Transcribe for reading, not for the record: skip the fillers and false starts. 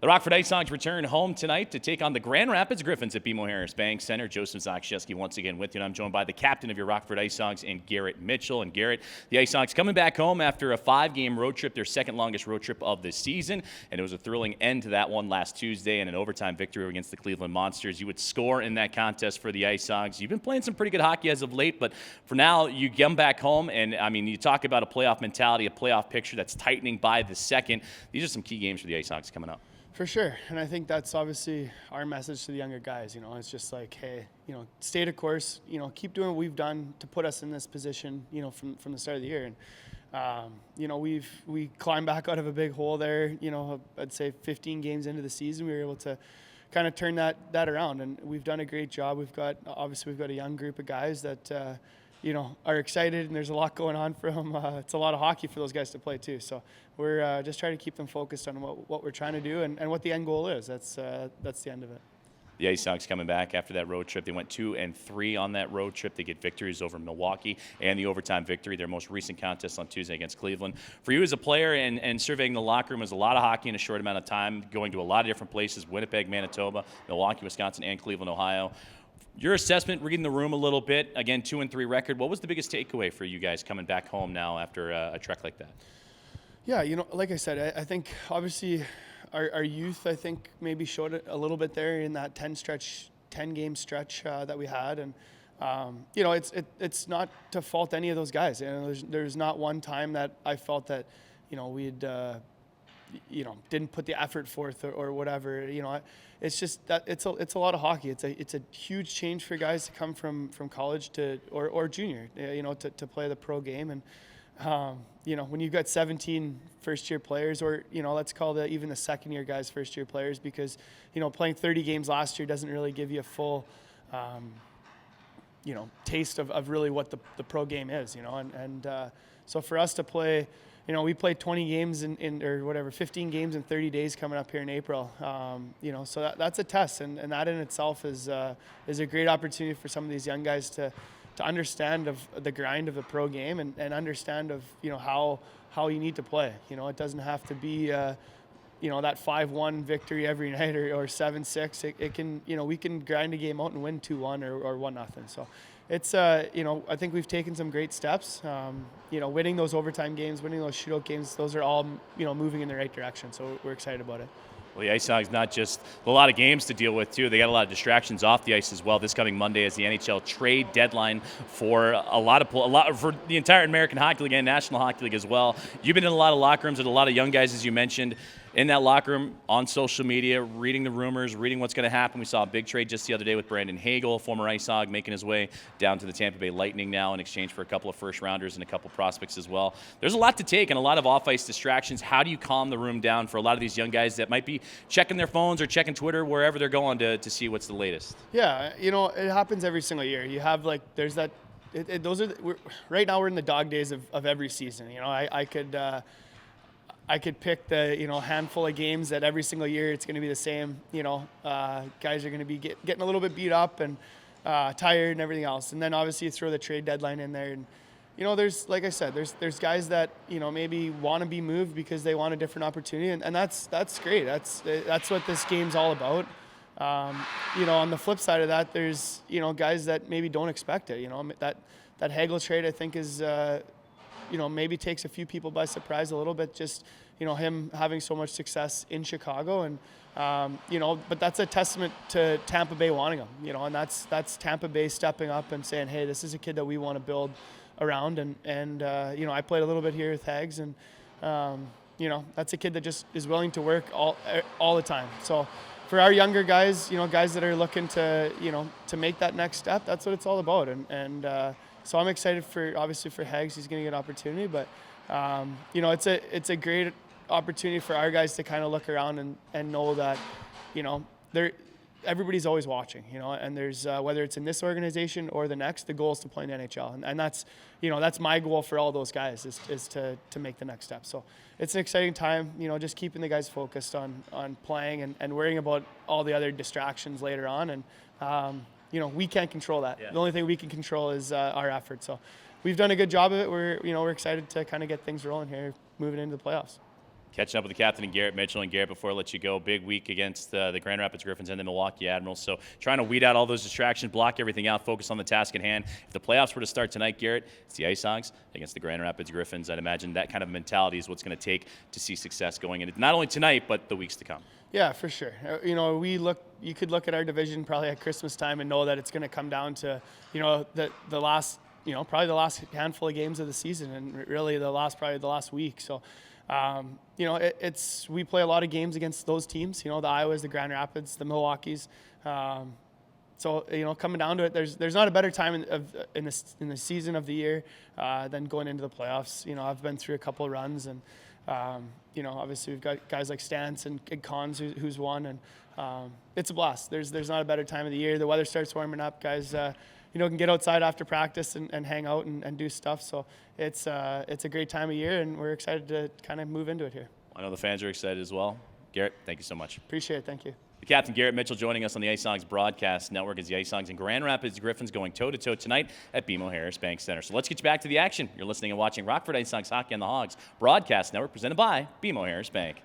The Rockford IceHogs return home tonight to take on the Grand Rapids Griffins at BMO Harris Bank Center. Joseph Zakshevsky once again with you, and I'm joined by the captain of your Rockford IceHogs and Garrett Mitchell. And Garrett, the IceHogs coming back home after a 5-game road trip, their second longest road trip of the season, and it was a thrilling end to that one last Tuesday and an overtime victory against the Cleveland Monsters. You would score in that contest for the IceHogs. You've been playing some pretty good hockey as of late, but for now, you come back home, and I mean, you talk about a playoff mentality, a playoff picture that's tightening by the second. These are some key games for the IceHogs coming up. For sure, and I think that's obviously our message to the younger guys. It's just like, hey, stay the course. Keep doing what we've done to put us in this position. From the start of the year, and we climbed back out of a big hole there. I'd say 15 games into the season, we were able to kind of turn that around, and we've done a great job. We've got a young group of guys that are excited, and there's a lot going on for them. It's a lot of hockey for those guys to play too. So we're just trying to keep them focused on what we're trying to do and what the end goal is. That's the end of it. The IceHogs coming back after that road trip. They went 2-3 on that road trip. They get victories over Milwaukee and the overtime victory, their most recent contest on Tuesday against Cleveland. For you as a player and surveying the locker room, was a lot of hockey in a short amount of time, going to a lot of different places, Winnipeg, Manitoba, Milwaukee, Wisconsin, and Cleveland, Ohio. Your assessment, reading the room a little bit, again, 2-3 record. What was the biggest takeaway for you guys coming back home now after a trek like that? Yeah, like I said, I think obviously our youth, I think, maybe showed it a little bit there in that 10-game stretch that we had. And, it's not to fault any of those guys. There's not one time that I felt that, we'd didn't put the effort forth or whatever. It's just that it's a lot of hockey. It's a huge change for guys to come from college to or junior, to play the pro game. And when you've got 17 first-year players, or let's call even the second-year guys first-year players, because playing 30 games last year doesn't really give you a full taste of really what the pro game is. So for us to play. We played 20 games or whatever, 15 games in 30 days coming up here in April. So that's a test, and that in itself is a great opportunity for some of these young guys to understand of the grind of the pro game and understand of how you need to play. It doesn't have to be that 5-1 victory every night or 7-6. It can we can grind a game out and win 2-1 or 1-0. So it's I think we've taken some great steps. Winning those overtime games, winning those shootout games, those are all moving in the right direction. So we're excited about it. Well, the IceHogs not just a lot of games to deal with too. They got a lot of distractions off the ice as well. This coming Monday is the NHL trade deadline for a lot for the entire American Hockey League and National Hockey League as well. You've been in a lot of locker rooms with a lot of young guys, as you mentioned, in that locker room, on social media, reading the rumors, reading what's going to happen. We saw a big trade just the other day with Brandon Hagel, former IceHog, making his way down to the Tampa Bay Lightning now in exchange for a couple of first-rounders and a couple prospects as well. There's a lot to take and a lot of off-ice distractions. How do you calm the room down for a lot of these young guys that might be checking their phones or checking Twitter, wherever they're going to see what's the latest? Yeah, it happens every single year. You have there's that. Right now we're in the dog days of every season. I could pick the handful of games that every single year it's going to be the same. Guys are going to be getting a little bit beat up and tired and everything else. And then obviously you throw the trade deadline in there, and there's, like I said, there's guys that maybe want to be moved because they want a different opportunity, and that's great. That's what this game's all about. On the flip side of that, there's guys that maybe don't expect it. That Hagel trade, I think, is maybe takes a few people by surprise a little bit, just him having so much success in Chicago, and but that's a testament to Tampa Bay wanting him, and that's Tampa Bay stepping up and saying, hey, this is a kid that we want to build around, and I played a little bit here with Hags, and that's a kid that just is willing to work all the time. So for our younger guys, guys that are looking to make that next step, that's what it's all about, and so I'm excited obviously for Hags. He's going to get an opportunity, but it's a great opportunity for our guys to kind of look around and know that everybody's always watching, and there's whether it's in this organization or the next, the goal is to play in the NHL, and that's that's my goal for all those guys is to make the next step. So it's an exciting time, just keeping the guys focused on playing and worrying about all the other distractions later on, and we can't control that. Yeah. The only thing we can control is our effort. So we've done a good job of it. We're excited to kind of get things rolling here, moving into the playoffs. Catching up with the captain and Garrett Mitchell. And Garrett, before I let you go, big week against the Grand Rapids Griffins and the Milwaukee Admirals. So trying to weed out all those distractions, block everything out, focus on the task at hand. If the playoffs were to start tonight, Garrett, it's the IceHogs against the Grand Rapids Griffins. I'd imagine that kind of mentality is what's going to take to see success going into not only tonight, but the weeks to come. Yeah, for sure. You could look at our division probably at Christmas time and know that it's going to come down to, the last, probably the last handful of games of the season, and really probably the last week. So, we play a lot of games against those teams, the Iowas, the Grand Rapids, the Milwaukees. So, coming down to it, there's not a better time in the season of the year than going into the playoffs. I've been through a couple of runs, and obviously we've got guys like Stance and Cons who's won, and it's a blast. There's not a better time of the year. The weather starts warming up, guys. Can get outside after practice and hang out and do stuff. So it's a great time of year, and we're excited to kind of move into it here. I know the fans are excited as well. Garrett, thank you so much. Appreciate it. Thank you. The captain, Garrett Mitchell, joining us on the IceHogs broadcast network as the IceHogs and Grand Rapids Griffins going toe-to-toe tonight at BMO Harris Bank Center. So let's get you back to the action. You're listening and watching Rockford IceHogs Hockey on the Hogs broadcast network presented by BMO Harris Bank.